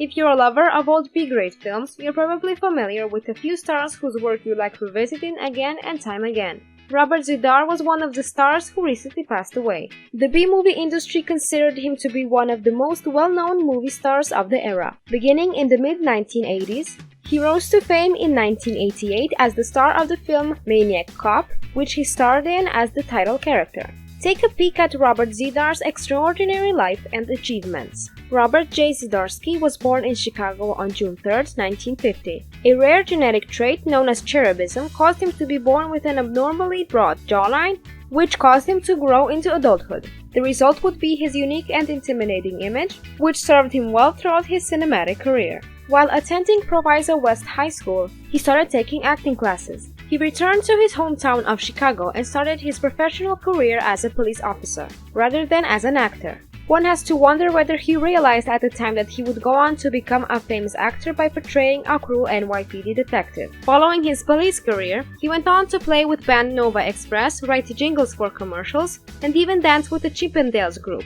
If you're a lover of old B-grade films, you're probably familiar with a few stars whose work you like revisiting again and time again. Robert ZDar was one of the stars who recently passed away. The B-movie industry considered him to be one of the most well-known movie stars of the era. Beginning in the mid-1980s, he rose to fame in 1988 as the star of the film Maniac, which he starred in as the title character. Take a peek at Robert ZDar's extraordinary life and achievements. Robert J. Zdarsky was born in Chicago on June 3, 1950. A rare genetic trait known as cherubism caused him to be born with an abnormally broad jawline, which caused him to grow into adulthood. The result would be his unique and intimidating image, which served him well throughout his cinematic career. While attending Proviso West High School, he started taking acting classes. He returned to his hometown of Chicago and started his professional career as a police officer, rather than as an actor. One has to wonder whether he realized at the time that he would go on to become a famous actor by portraying a cruel NYPD detective. Following his police career, he went on to play with band Nova Express, write jingles for commercials, and even dance with the Chippendales group.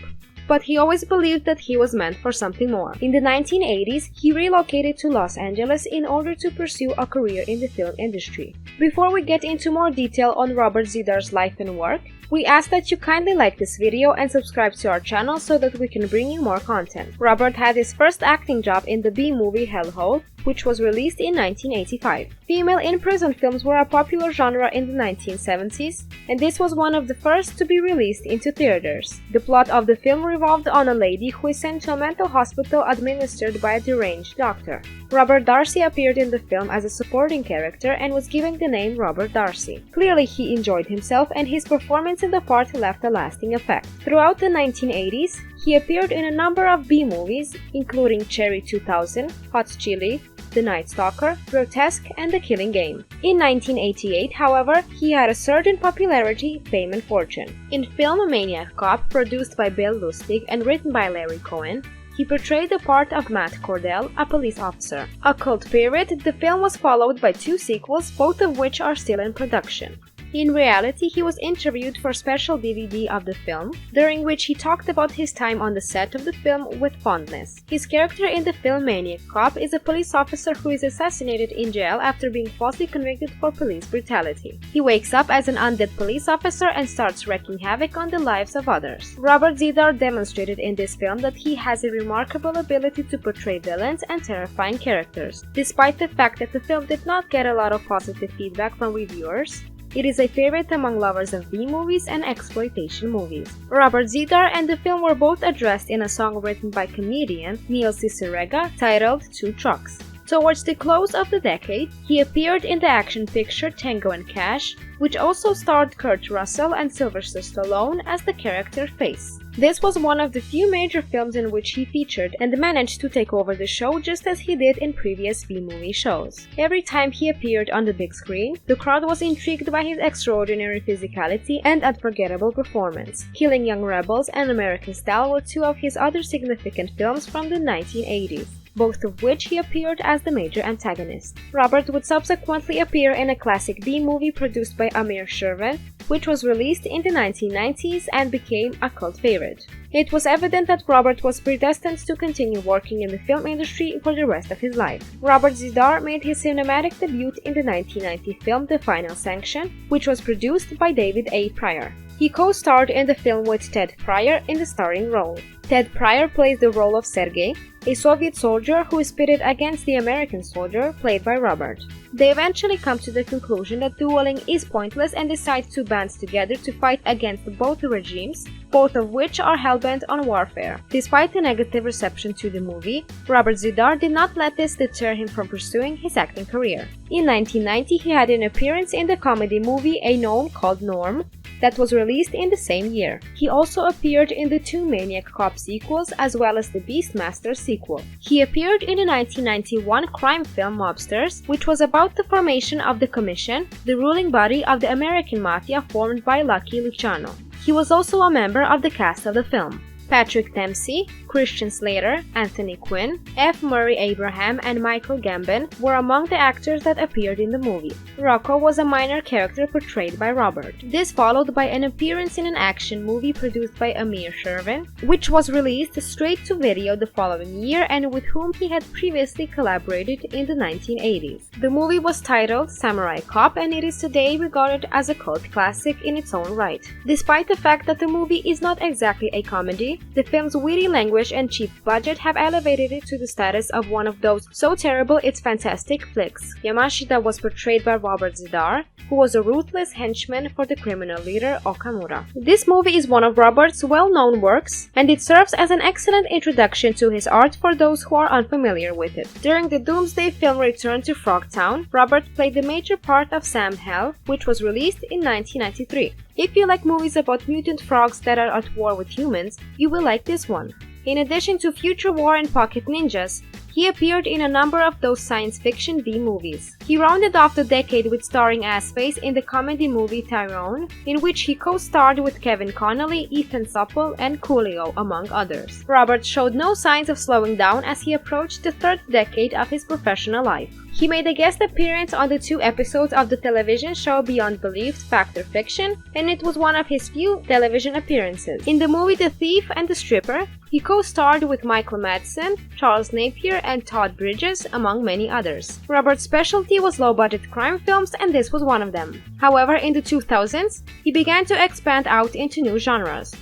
But he always believed that he was meant for something more. In the 1980s, he relocated to Los Angeles in order to pursue a career in the film industry. Before we get into more detail on Robert ZDar's life and work, we ask that you kindly like this video and subscribe to our channel so that we can bring you more content. Robert had his first acting job in the B-movie Hellhole, which was released in 1985. Female in-prison films were a popular genre in the 1970s, and this was one of the first to be released into theaters. The plot of the film revolved on a lady who is sent to a mental hospital administered by a deranged doctor. Robert Darcy appeared in the film as a supporting character and was given the name Robert Darcy. Clearly, he enjoyed himself, and his performance in the part left a lasting effect. Throughout the 1980s, he appeared in a number of B-movies, including Cherry 2000, Hot Chili, The Night Stalker, Grotesque, and The Killing Game. In 1988, however, he had a surge in popularity, fame, and fortune. In film Maniac, produced by Bill Lustig and written by Larry Cohen, he portrayed the part of Matt Cordell, a police officer. A cult favorite, the film was followed by 2 sequels, both of which are still in production. In reality, he was interviewed for a special DVD of the film, during which he talked about his time on the set of the film with fondness. His character in the film Maniac is a police officer who is assassinated in jail after being falsely convicted for police brutality. He wakes up as an undead police officer and starts wreaking havoc on the lives of others. Robert ZDar demonstrated in this film that he has a remarkable ability to portray villains and terrifying characters. Despite the fact that the film did not get a lot of positive feedback from reviewers, it is a favorite among lovers of B-movies and exploitation movies. Robert ZDar and the film were both addressed in a song written by comedian Neil Cicerega titled Two Trucks. Towards the close of the decade, he appeared in the action picture Tango and Cash, which also starred Kurt Russell and Sylvester Stallone as the character Face. This was one of the few major films in which he featured and managed to take over the show just as he did in previous B-movie shows. Every time he appeared on the big screen, the crowd was intrigued by his extraordinary physicality and unforgettable performance. Killing Young Rebels and American Style were 2 of his other significant films from the 1980s. Both of which he appeared as the major antagonist. Robert would subsequently appear in a classic B-movie produced by Amir Shervan, which was released in the 1990s and became a cult favorite. It was evident that Robert was predestined to continue working in the film industry for the rest of his life. Robert ZDar made his cinematic debut in the 1990 film The Final Sanction, which was produced by David A. Pryor. He co-starred in the film with Ted Pryor in the starring role. Ted Pryor plays the role of Sergei, a Soviet soldier who is pitted against the American soldier, played by Robert. They eventually come to the conclusion that dueling is pointless and decide to band together to fight against both regimes, both of which are hellbent on warfare. Despite the negative reception to the movie, Robert ZDar did not let this deter him from pursuing his acting career. In 1990, he had an appearance in the comedy movie A Gnome Called Norm, that was released in the same year. He also appeared in the 2 Maniac Cop sequels as well as the Beastmaster sequel. He appeared in the 1991 crime film Mobsters, which was about the formation of the Commission, the ruling body of the American Mafia formed by Lucky Luciano. He was also a member of the cast of the film. Patrick Dempsey, Christian Slater, Anthony Quinn, F. Murray Abraham, and Michael Gambon were among the actors that appeared in the movie. Rocco was a minor character portrayed by Robert. This followed by an appearance in an action movie produced by Amir Shervin, which was released straight to video the following year and with whom he had previously collaborated in the 1980s. The movie was titled Samurai Cop, and it is today regarded as a cult classic in its own right. Despite the fact that the movie is not exactly a comedy, the film's witty language and cheap budget have elevated it to the status of one of those so terrible it's fantastic flicks. Yamashita was portrayed by Robert ZDar, who was a ruthless henchman for the criminal leader Okamura. This movie is one of Robert's well-known works, and it serves as an excellent introduction to his art for those who are unfamiliar with it. During the Doomsday film Return to Frogtown, Robert played the major part of Sam Hell, which was released in 1993. If you like movies about mutant frogs that are at war with humans, you will like this one. In addition to Future War and Pocket Ninjas, he appeared in a number of those science fiction B-movies. He rounded off the decade with starring Assface in the comedy movie Tyrone, in which he co-starred with Kevin Connolly, Ethan Supple, and Coolio, among others. Robert showed no signs of slowing down as he approached the third decade of his professional life. He made a guest appearance on the 2 episodes of the television show Beyond Belief Fact or Fiction, and it was one of his few television appearances. In the movie The Thief and the Stripper, he co-starred with Michael Madsen, Charles Napier, and Todd Bridges, among many others. Robert's specialty was low-budget crime films, and this was one of them. However, in the 2000s, he began to expand out into new genres.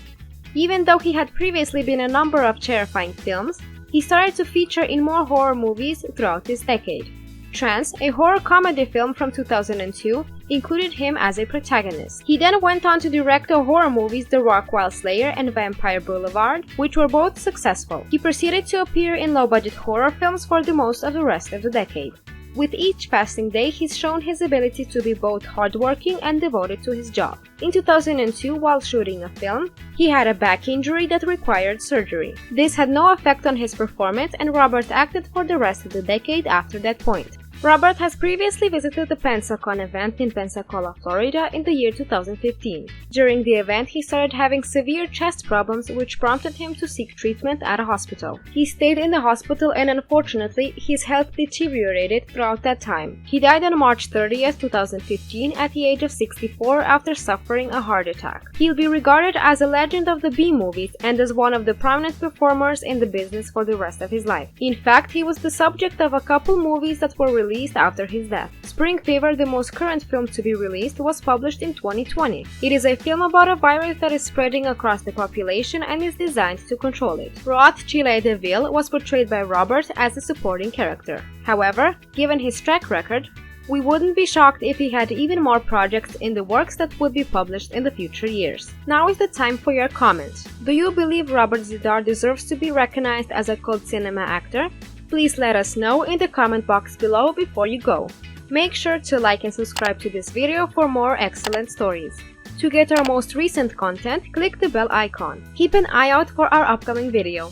Even though he had previously been in a number of terrifying films, he started to feature in more horror movies throughout this decade. Trance, a horror comedy film from 2002, included him as a protagonist. He then went on to direct the horror movies The Rockwell Slayer and Vampire Boulevard, which were both successful. He proceeded to appear in low-budget horror films for the most of the rest of the decade. With each passing day, he's shown his ability to be both hardworking and devoted to his job. In 2002, while shooting a film, he had a back injury that required surgery. This had no effect on his performance, and Robert acted for the rest of the decade after that point. Robert has previously visited the Pensacon event in Pensacola, Florida in the year 2015. During the event, he started having severe chest problems, which prompted him to seek treatment at a hospital. He stayed in the hospital, and unfortunately, his health deteriorated throughout that time. He died on March 30th, 2015 at the age of 64 after suffering a heart attack. He'll be regarded as a legend of the B-movies and as one of the prominent performers in the business for the rest of his life. In fact, he was the subject of a couple movies that were released after his death. Spring Fever, the most current film to be released, was published in 2020. It is a film about a virus that is spreading across the population and is designed to control it. Roth Chile DeVille was portrayed by Robert as a supporting character. However, given his track record, we wouldn't be shocked if he had even more projects in the works that would be published in the future years. Now is the time for your comment. Do you believe Robert ZDar deserves to be recognized as a cult cinema actor? Please let us know in the comment box below before you go. Make sure to like and subscribe to this video for more excellent stories. To get our most recent content, click the bell icon. Keep an eye out for our upcoming video.